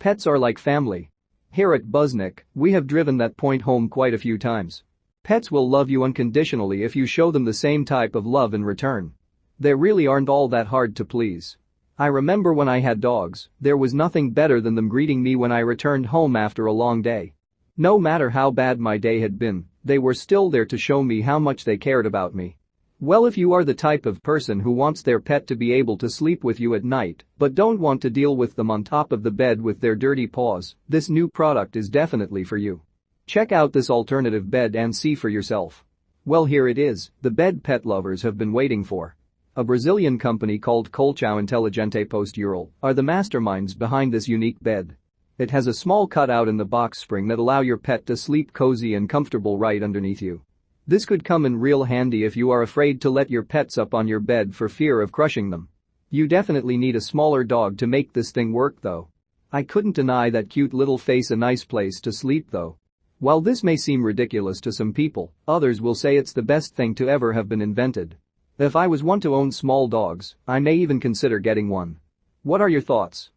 Pets are like family. Here at Buzznick, we have driven that point home quite a few times. Pets will love you unconditionally if you show them the same type of love in return. They really aren't all that hard to please. I remember when I had dogs, there was nothing better than them greeting me when I returned home after a long day. No matter how bad my day had been, they were still there to show me how much they cared about me. Well, if you are the type of person who wants their pet to be able to sleep with you at night but don't want to deal with them on top of the bed with their dirty paws, this new product is definitely for you. Check out this alternative bed and see for yourself. Well, here it is, the bed pet lovers have been waiting for. A Brazilian company called Colchão Inteligente Postural are the masterminds behind this unique bed. It has a small cutout in the box spring that allow your pet to sleep cozy and comfortable right underneath you. This could come in real handy if you are afraid to let your pets up on your bed for fear of crushing them. You definitely need a smaller dog to make this thing work though. I couldn't deny that cute little face a nice place to sleep though. While this may seem ridiculous to some people, others will say it's the best thing to ever have been invented. If I was one to own small dogs, I may even consider getting one. What are your thoughts?